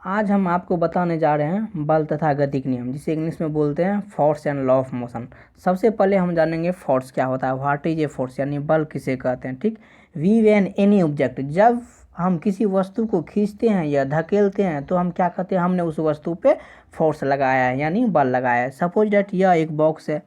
आज हम आपको बताने जा रहे हैं बल तथा गति के नियम, जिसे इंग्लिश में बोलते हैं force and law of motion. सबसे पहले हम जानेंगे फोर्स क्या होता है, व्हाट इज ए फोर्स, यानी बल किसे कहते हैं। ठीक, वी व्हेन एनी ऑब्जेक्ट, जब हम किसी वस्तु को खींचते हैं या धकेलते हैं तो हम क्या कहते हैं, हमने उस वस्तु पे फोर्स लगाया है यानी बल लगाया है। सपोज डैट यह एक बॉक्स है,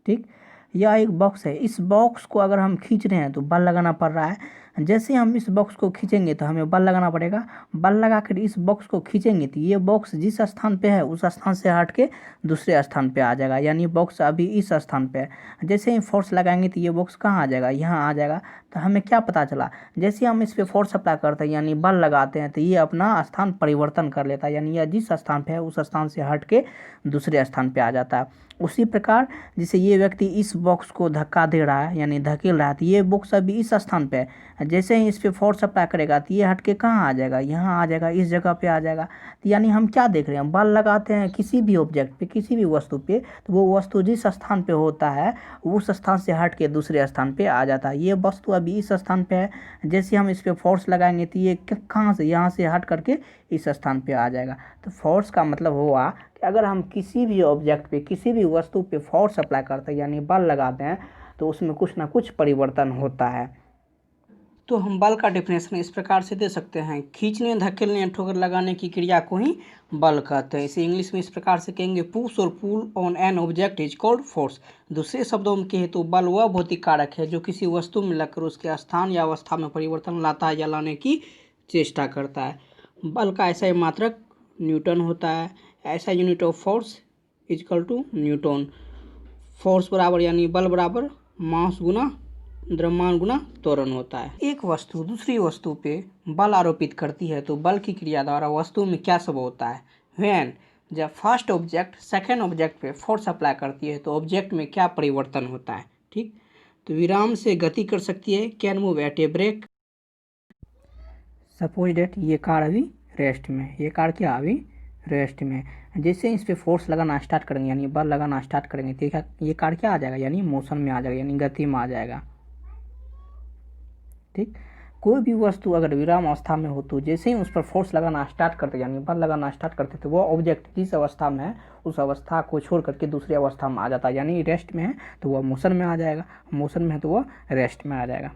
ठीक, यह एक बॉक्स है। इस बॉक्स को अगर हम खींच रहे हैं तो बल लगाना पड़ रहा है। जैसे हम इस बॉक्स को खींचेंगे तो हमें बल लगाना पड़ेगा। बल लगा कर इस बॉक्स को खींचेंगे तो ये बॉक्स जिस स्थान पे है उस स्थान से हट के दूसरे स्थान पे आ जाएगा, यानी बॉक्स अभी इस स्थान पे है। जैसे ही फोर्स लगाएंगे तो ये बॉक्स कहाँ आ जाएगा, यहाँ आ जाएगा। तो हमें क्या पता चला, जैसे हम इस पे फोर्स अप्लाई करते हैं यानी बल लगाते हैं तो ये अपना स्थान परिवर्तन कर लेता है, यानी यह जिस स्थान पे है उस स्थान से हट के दूसरे स्थान पे आ जाता है। उसी प्रकार जैसे ये व्यक्ति इस बॉक्स को धक्का दे रहा है यानी धकेल रहा है, तो ये बॉक्स अभी इस स्थान पे है। जैसे ही इस पे फोर्स अप्लाई करेगा तो ये हट के कहाँ आ जाएगा, यहाँ आ जाएगा, इस जगह पे आ जाएगा। तो यानी हम क्या देख रहे हैं, बल लगाते हैं किसी भी ऑब्जेक्ट पे, किसी भी वस्तु पे, तो वो वस्तु जिस स्थान पे होता है उस स्थान से हट के दूसरे स्थान पे आ जाता है। ये वस्तु अभी इस स्थान पे है, जैसे हम इस पे फोर्स लगाएंगे तो ये कहाँ से, यहाँ से हट करके इस स्थान पे आ जाएगा। तो फोर्स का मतलब हुआ कि अगर हम किसी भी ऑब्जेक्ट पे, किसी भी वस्तु पे फोर्स अप्लाई करते हैं यानी बल लगाते हैं तो उसमें कुछ ना कुछ परिवर्तन होता है। तो हम बल का डेफिनेशन इस प्रकार से दे सकते हैं, खींचने, धकेलने या ठोकर लगाने की क्रिया को ही बल कहते हैं। इसे इंग्लिश में इस प्रकार से कहेंगे, पुश और pull on an object is called force. दूसरे शब्दों में कहे तो बल वह भौतिक कारक है जो किसी वस्तु में लगकर उसके स्थान या अवस्था में परिवर्तन लाता है या लाने की चेष्टा करता है। बल का ऐसा मात्रक न्यूटन होता है। ऐसा unit of force is equal to Newton. Force बराबर यानी बल बराबर मास गुना द्रव्यमान गुना त्वरण होता है। एक वस्तु दूसरी वस्तु पे बल आरोपित करती है तो बल की क्रिया द्वारा वस्तु में क्या सब होता है। व्हेन, जब फर्स्ट ऑब्जेक्ट सेकेंड ऑब्जेक्ट पे फोर्स अप्लाई करती है तो ऑब्जेक्ट में क्या परिवर्तन होता है। ठीक, तो विराम से गति कर सकती है, can move at a break. Suppose that ये कार अभी रेस्ट में, ये कार क्या अभी रेस्ट में। जैसे इस पे फोर्स लगाना स्टार्ट करेंगे यानी बल लगाना स्टार्ट करेंगे तो ये कार क्या आ जाएगा, यानी मोशन में आ जाएगा, यानी गति में आ जाएगा। ठीक, कोई भी वस्तु अगर विराम अवस्था में हो तो जैसे ही उस पर फोर्स लगाना स्टार्ट करते यानी बल लगाना स्टार्ट करते तो वो ऑब्जेक्ट जिस अवस्था में है उस अवस्था को छोड़ करके दूसरी अवस्था में आ जाता है, यानी रेस्ट में है तो वह मोशन में आ जाएगा, मोशन में है तो वह रेस्ट में आ जाएगा।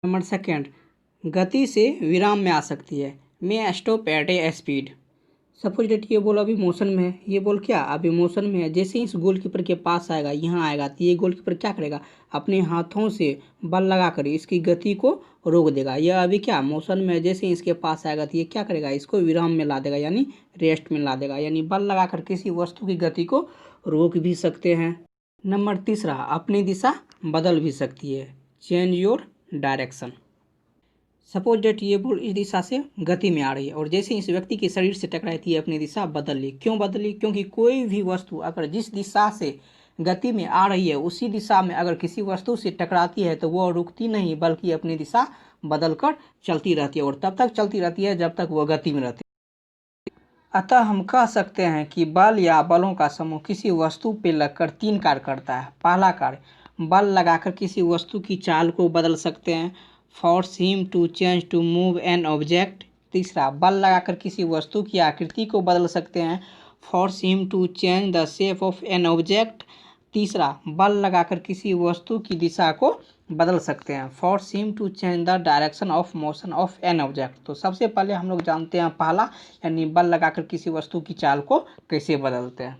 नंबर सेकेंड, गति से विराम में आ सकती है, may stop at a speed. Suppose that ये बॉल अभी मोशन में है, ये बॉल क्या अभी मोशन में है। जैसे ही इस गोलकीपर के पास आएगा, यहाँ आएगा, तो ये गोलकीपर क्या करेगा, अपने हाथों से बल लगाकर इसकी गति को रोक देगा। यह अभी क्या मोशन में है, जैसे ही इसके पास आएगा तो ये क्या करेगा, इसको विराम में ला देगा यानी रेस्ट में ला देगा। यानी बल लगाकर किसी वस्तु की गति को रोक भी सकते हैं। नंबर तीसरा, अपनी दिशा बदल भी सकती है, change your direction. Suppose that ये बॉल इस दिशा से गति में आ रही है और जैसे इस व्यक्ति के शरीर से टकराई थी अपनी दिशा बदल ली। क्यों बदली, क्योंकि कोई भी वस्तु अगर जिस दिशा से गति में आ रही है उसी दिशा में अगर किसी वस्तु से टकराती है तो वो रुकती नहीं बल्कि अपनी दिशा बदलकर चलती रहती है और तब तक चलती रहती है जब तक वह गति में रहती है। अतः हम कह सकते हैं कि बल या बलों का समूह किसी वस्तु पर लगकर तीन कार्य करता है। पहला कार्य, बल लगाकर किसी वस्तु की चाल को बदल सकते हैं, force him to change to move an object. तीसरा, बल लगाकर किसी वस्तु की आकृति को बदल सकते हैं, force him to change the shape of an object. तीसरा, बल लगाकर किसी वस्तु की दिशा को बदल सकते हैं, force him to change the direction of motion of an object. तो सबसे पहले हम लोग जानते हैं पहला, यानी बल लगाकर किसी वस्तु की चाल को कैसे बदलते हैं।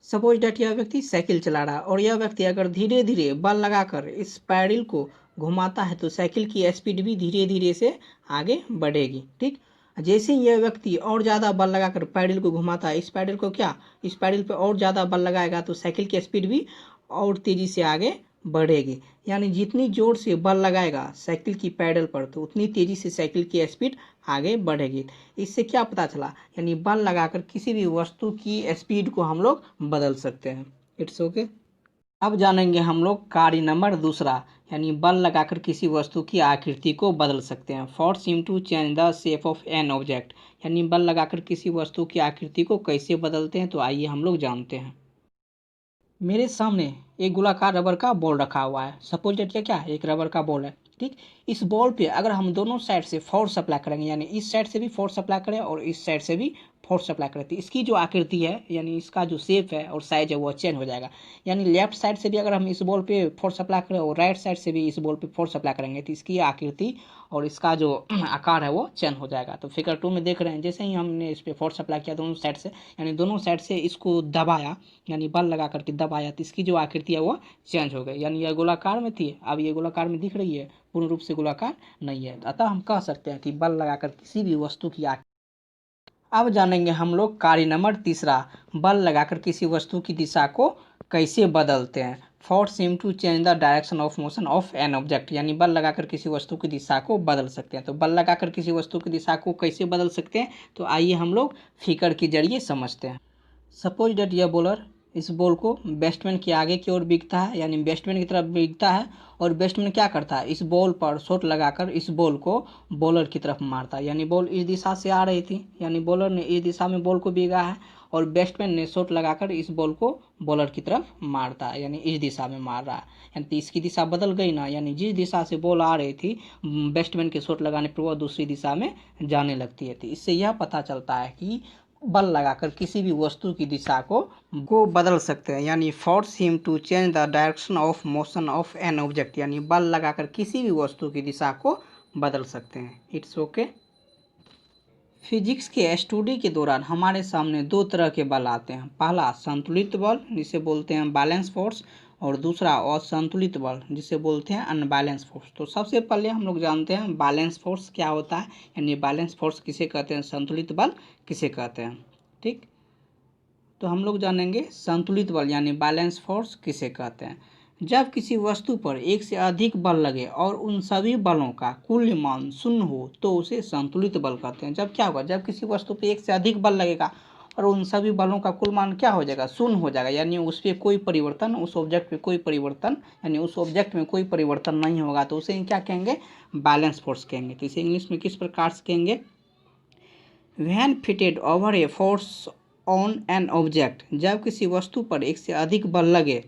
सपोज डेट यह व्यक्ति साइकिल चला रहा है और यह व्यक्ति अगर धीरे धीरे बल लगाकर इस पैडल को घुमाता है तो साइकिल की स्पीड भी धीरे धीरे से आगे बढ़ेगी। ठीक, जैसे ही यह व्यक्ति और ज़्यादा बल लगाकर पैडल को घुमाता है, इस पैडल को क्या, इस पैडल पे और ज़्यादा बल लगाएगा तो साइकिल की स्पीड भी और तेज़ी से आगे बढ़ेगी। यानी जितनी जोर से बल लगाएगा साइकिल की पैडल पर तो उतनी तेज़ी से साइकिल की स्पीड आगे बढ़ेगी। इससे क्या पता चला, यानी बल लगाकर किसी भी वस्तु की स्पीड को हम लोग बदल सकते हैं। It's okay. अब जानेंगे हम लोग कार्य नंबर दूसरा, यानी बल लगाकर किसी वस्तु की आकृति को बदल सकते हैं, force him to change the shape of an object. यानी बल लगाकर किसी वस्तु की आकृति को कैसे बदलते हैं, तो आइए हम लोग जानते हैं। मेरे सामने एक गोलाकार रबर का बॉल रखा हुआ है। सपोज डेट क्या है, एक रबर का बॉल है। ठीक। इस बॉल पे अगर हम दोनों साइड से फोर्स अप्लाई करेंगे, यानी इस साइड से भी फोर्स अप्लाई करें और इस साइड से भी फोर्स अप्लाई करें, तो इसकी जो आकृति है यानी इसका जो शेप है और साइज है वो चेंज हो जाएगा। यानी लेफ्ट साइड से भी अगर हम इस बॉल पे फोर्स अप्लाई करें और राइट साइड से भी इस बॉल पे फोर्स अप्लाई करेंगे तो इसकी आकृति और इसका जो आकार है वो चेंज हो जाएगा। तो फिगर 2 में देख रहे हैं, जैसे ही हमने इस पर फोर्स अप्लाई किया दोनों साइड से, यानी दोनों साइड से इसको दबाया, यानी बल लगा करके दबाया, तो इसकी जो आकृति है वो चेंज हो गई। यानी यह गोलाकार में थी, अब ये गोलाकार में दिख रही है, पूर्ण रूप से गोलाकार नहीं है। अतः हम कह सकते हैं कि बल लगाकर किसी भी वस्तु की आकृति। अब जानेंगे हम लोग कार्य नंबर 3, बल लगाकर किसी वस्तु की दिशा को कैसे बदलते हैं। Force seem to change the direction of motion of an object, यानी बल लगाकर किसी वस्तु की दिशा को बदल सकते हैं। तो बल लगाकर किसी वस्तु की दिशा को कैसे बदल सकते हैं, तो आइए हम लोग फिगर के जरिए समझते हैं। सपोज डेट यह बॉलर इस बॉल को बैट्समैन के आगे की ओर बिकता है, यानी बैट्समैन की तरफ बिकता है, और बैट्समैन क्या करता है, इस बॉल पर शॉट लगाकर इस बॉल को बॉलर की तरफ मारता है। यानी बॉल इस दिशा से आ रही थी, यानी बॉलर ने इस दिशा में बॉल को बिगा है और बैट्समैन ने शॉट लगाकर इस बॉल को बॉलर की तरफ मारता है, यानी इस दिशा में मार रहा है। यानी इसकी दिशा बदल गई ना, यानी जिस दिशा से बॉल आ रही थी बैट्समैन के शॉट लगाने पर वह दूसरी दिशा में जाने लगती है। तो इससे यह पता चलता है कि बल लगाकर किसी भी वस्तु की दिशा को बदल सकते हैं। यानी force him to change the direction of motion of an object, यानी बल लगाकर किसी भी वस्तु की दिशा को बदल सकते हैं। It's okay. फिजिक्स के स्टडी के दौरान हमारे सामने दो तरह के बल आते हैं। पहला संतुलित बल जिसे बोलते हैं बैलेंस फोर्स, और दूसरा असंतुलित बल जिसे बोलते हैं अनबैलेंस फोर्स। तो सबसे पहले हम लोग जानते हैं बैलेंस फोर्स क्या होता है, यानी बैलेंस फोर्स किसे कहते हैं, संतुलित बल किसे कहते हैं। ठीक, तो हम लोग जानेंगे संतुलित बल यानी बैलेंस फोर्स किसे कहते हैं। जब किसी वस्तु पर एक से अधिक बल लगे और उन सभी बलों का कुल मान शून्य हो तो उसे संतुलित बल कहते हैं। जब क्या होगा, जब किसी वस्तु पर एक से अधिक बल लगेगा और उन सभी बलों का कुल मान क्या हो जाएगा, शून्य हो जाएगा, यानी उस पर कोई परिवर्तन, उस ऑब्जेक्ट पे कोई परिवर्तन, यानी उस ऑब्जेक्ट में कोई परिवर्तन नहीं होगा, तो उसे क्या कहेंगे, बैलेंस फोर्स कहेंगे। तो इसे इंग्लिश में किस प्रकार से कहेंगे, when fitted over a force on an object, जब किसी वस्तु पर एक से अधिक बल लगे,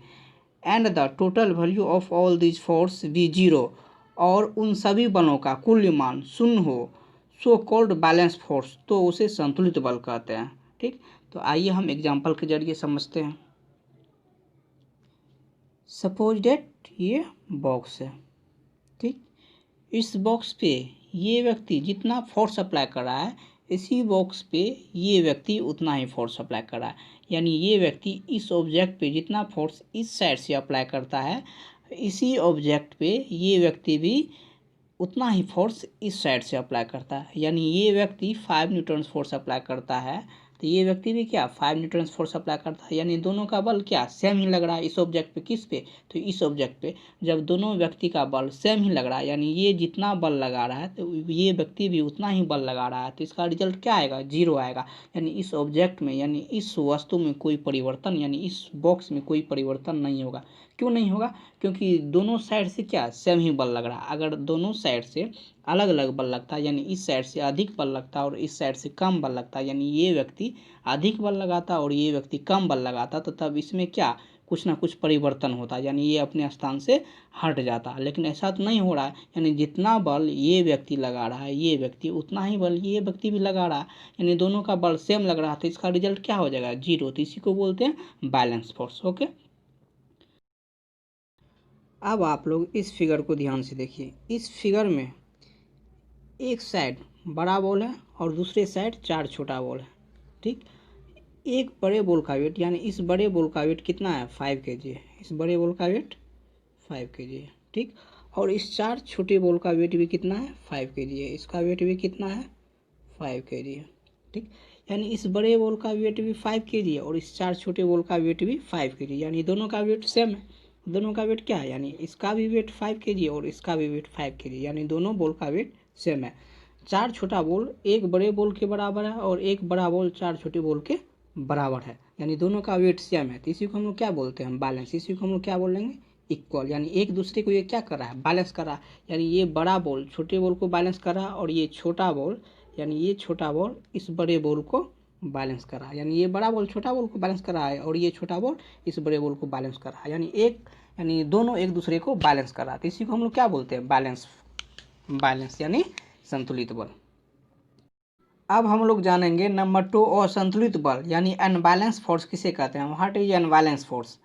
and the total value of all this force be zero, और उन सभी बलों का कुल मान शून्य हो, सो कॉल्ड बैलेंस फोर्स, तो उसे संतुलित बल कहते हैं। ठीक, तो आइए हम एग्जाम्पल के जरिए समझते हैं। सपोज डेट ये बॉक्स है, ठीक, इस बॉक्स पे ये व्यक्ति जितना फोर्स अप्लाई कर रहा है, इसी बॉक्स पे ये व्यक्ति उतना ही फोर्स अप्लाई कर रहा है। यानी ये व्यक्ति इस ऑब्जेक्ट पे जितना फोर्स इस साइड से अप्लाई करता है, इसी ऑब्जेक्ट पे ये व्यक्ति भी उतना ही फोर्स इस साइड से अप्लाई करता है। यानी ये व्यक्ति 5 न्यूटन फोर्स अप्लाई करता है, तो ये व्यक्ति भी क्या 5 न्यूटन फोर्स अप्लाई करता है। यानी दोनों का बल क्या सेम ही लग रहा है इस ऑब्जेक्ट पे, किस पे, तो इस ऑब्जेक्ट पे। जब दोनों व्यक्ति का बल सेम ही लग रहा है, यानी ये जितना बल लगा रहा है तो ये व्यक्ति भी उतना ही बल लगा रहा है, तो इसका रिजल्ट क्या आएगा, जीरो आएगा। यानी इस ऑब्जेक्ट में, यानी इस वस्तु में कोई परिवर्तन, यानी इस बॉक्स में कोई परिवर्तन नहीं होगा। क्यों नहीं होगा, क्योंकि दोनों साइड से क्या सेम ही बल लग रहा है। अगर दोनों साइड से अलग अलग बल लगता है, यानी इस साइड से अधिक बल लगता है और इस साइड से कम बल लगता है, यानी ये व्यक्ति अधिक बल लगाता और ये व्यक्ति कम बल लगाता, तो तब इसमें क्या कुछ ना कुछ परिवर्तन होता है, यानी ये अपने स्थान से हट जाता। लेकिन ऐसा तो नहीं हो रहा है, यानी जितना बल ये व्यक्ति लगा रहा है ये व्यक्ति उतना ही बल ये व्यक्ति भी लगा रहा है, यानी दोनों का बल सेम लग रहा है, तो इसका रिजल्ट क्या हो जाएगा, जीरो। तो इसी को बोलते हैं बैलेंस फोर्स। ओके, अब आप लोग इस फिगर को ध्यान से देखिए। इस फिगर में एक साइड बड़ा बॉल है और दूसरे साइड 4 छोटा बॉल है। ठीक, एक बड़े बॉल का वेट, यानी इस बड़े बॉल का वेट कितना है, 5 kg है। इस बड़े बॉल का वेट 5 kg है। ठीक, और इस 4 छोटे बॉल का वेट भी कितना है, 5 kg है। इसका वेट भी कितना है, 5 kg है। ठीक, यानी इस बड़े बॉल का वेट भी 5 kg है और इस 4 छोटे बॉल का वेट भी 5 kg, यानी दोनों का वेट सेम है। दोनों का वेट क्या है, यानी इसका भी वेट 5 kg और इसका भी वेट 5 kg, यानी दोनों बॉल का वेट सेम है। 4 छोटा बॉल एक बड़े बॉल के बराबर है और एक बड़ा बॉल 4 छोटे बॉल के बराबर है, यानी दोनों का वेट सेम है। तो इसी को हम लोग क्या बोलते हैं, बैलेंस। इसी को हम लोग क्या बोलेंगे, इक्वल। यानी एक दूसरे को ये क्या कर रहा है, बैलेंस कर रहा है। यानी ये बड़ा बॉल छोटे बॉल को बैलेंस कर रहा है और ये छोटा बॉल, यानी ये छोटा बॉल इस बड़े बॉल को बैलेंस कर रहा है। यानी ये बड़ा बॉल छोटा बॉल को बैलेंस कर रहा है और ये छोटा बॉल इस बड़े बॉल को बैलेंस कर रहा है, यानी दोनों एक दूसरे को बैलेंस कर रहा है। तो इसी को हम लोग क्या बोलते हैं, बैलेंस बैलेंस यानी संतुलित बल। अब हम लोग जानेंगे नंबर 2 असंतुलित बल यानी अनबैलेंस फोर्स किसे कहते हैं। व्हाट इज अनबैलेंस फोर्स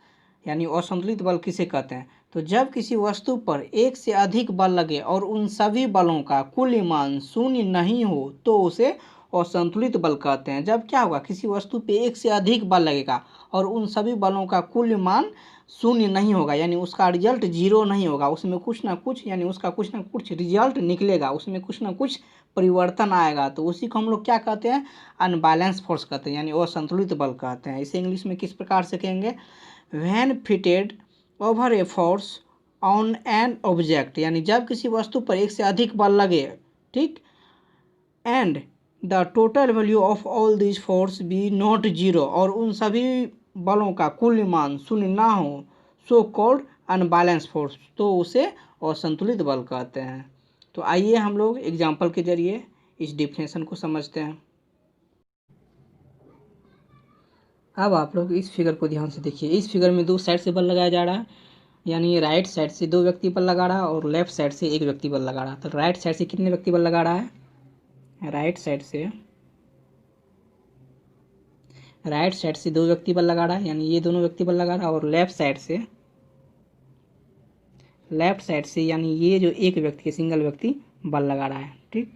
यानी असंतुलित बल किसे कहते हैं। तो जब किसी वस्तु पर एक से अधिक बल लगे और उन सभी बलों का कुल मान शून्य नहीं हो तो उसे असंतुलित बल कहते हैं। जब क्या होगा, किसी वस्तु पे एक से अधिक बल लगेगा और उन सभी बलों का कुल मान शून्य नहीं होगा यानी उसका रिजल्ट जीरो नहीं होगा, उसमें कुछ ना कुछ यानी उसका कुछ ना कुछ रिजल्ट निकलेगा, उसमें कुछ ना कुछ परिवर्तन आएगा, तो उसी को हम लोग क्या कहते हैं, अनबैलेंस फोर्स कहते हैं यानी असंतुलित बल कहते हैं। इसे इंग्लिश में किस प्रकार से कहेंगे, when fitted over a force on an object यानी जब किसी वस्तु पर एक से अधिक बल लगे, ठीक, and the total value of all this force be not zero और उन सभी बलों का कुल मान शून्य ना हो, सो कॉल्ड अनबैलेंस फोर्स, तो उसे असंतुलित बल कहते हैं। तो आइए हम लोग एग्जाम्पल के जरिए इस डिफिनेशन को समझते हैं। अब आप लोग इस फिगर को ध्यान से देखिए। इस फिगर में दो साइड से बल लगाया जा रहा है यानी राइट साइड से दो व्यक्ति बल लगा रहा है और लेफ्ट साइड से एक व्यक्ति बल लगा रहा है। तो राइट साइड से कितने व्यक्ति बल लगा रहा है, राइट साइड से दो व्यक्ति बल लगा रहा है यानी ये दोनों व्यक्ति बल लगा रहा है और लेफ्ट साइड से यानी ये जो एक व्यक्ति सिंगल व्यक्ति बल लगा रहा है, ठीक।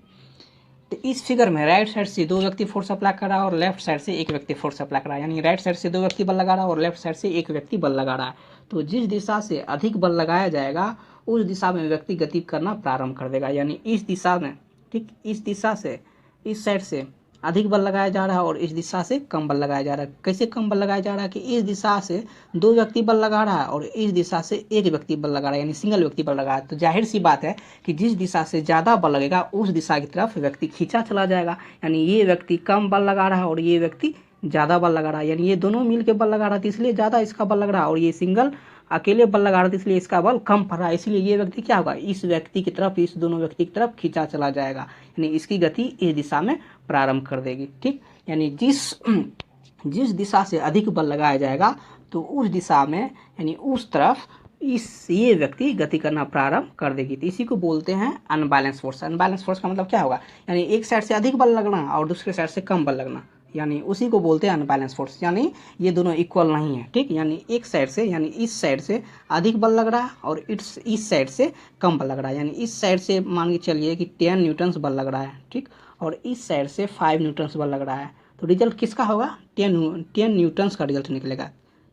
तो इस फिगर में राइट साइड से दो व्यक्ति फोर्स अप्लाई कर रहा है और लेफ्ट साइड से एक व्यक्ति फोर्स अप्लाई कर रहा है यानी राइट साइड से दो व्यक्ति बल लगा रहा है और लेफ्ट साइड से एक व्यक्ति बल लगा रहा है। तो जिस दिशा से अधिक बल लगाया जाएगा उस दिशा में व्यक्ति गति करना प्रारंभ कर देगा यानी इस दिशा में, ठीक, इस दिशा से इस साइड से अधिक बल लगाया जा रहा है और इस दिशा से कम बल लगाया जा रहा है। कैसे कम बल लगाया जा रहा है कि इस दिशा से दो व्यक्ति बल लगा रहा है और इस दिशा से एक व्यक्ति बल लगा रहा है यानी सिंगल व्यक्ति बल लगा रहा है। तो जाहिर सी बात है कि जिस दिशा से ज़्यादा बल लगेगा उस दिशा की तरफ व्यक्ति खींचा चला जाएगा यानी ये व्यक्ति कम बल लगा रहा है और ये व्यक्ति ज़्यादा बल लगा रहा है यानी ये दोनों मिल के बल लगा रहा है इसलिए ज़्यादा इसका बल लग रहा है और ये सिंगल अकेले बल लगा रहा था इसलिए इसका बल कम पड़ रहा है, इसलिए ये व्यक्ति क्या होगा, इस व्यक्ति की तरफ, इस दोनों व्यक्ति की तरफ खींचा चला जाएगा यानी इसकी गति इस दिशा में प्रारंभ कर देगी, ठीक। यानी जिस दिशा से अधिक बल लगाया जाएगा तो उस दिशा में यानी उस तरफ ये व्यक्ति गति करना प्रारंभ कर देगी। तो इसी को बोलते हैं अनबैलेंस फोर्स। अनबैलेंस फोर्स का मतलब क्या होगा, यानी एक साइड से अधिक बल लगना और दूसरे साइड से कम बल लगना, यानी उसी को बोलते हैं अनबैलेंस फोर्स। यानी ये दोनों इक्वल नहीं है, ठीक। यानी एक साइड से यानी इस साइड से अधिक बल लग रहा है और इस साइड से कम बल लग रहा है यानी इस साइड से मान के चलिए कि 10 न्यूटन्स बल लग रहा है, ठीक, और इस साइड से 5 न्यूटन्स बल लग रहा है। तो रिजल्ट किसका होगा, 10 न्यूटन्स का रिजल्ट निकलेगा।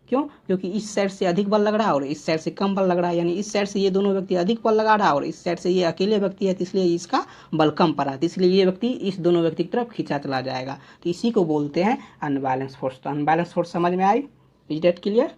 क्यों, क्योंकि इस साइड से अधिक बल लग रहा है और इस साइड से कम बल लग रहा है यानी इस साइड से ये दोनों व्यक्ति अधिक बल लगा रहा है और इस साइड से ये अकेले व्यक्ति है, इसलिए इसका बल कम पड़ा है, इसलिए ये व्यक्ति इस दोनों व्यक्ति की तरफ खींचा चला जाएगा। तो इसी को बोलते हैं अनबैलेंस फोर्स। तो अनबैलेंस फोर्स समझ में आई, इज दैट क्लियर।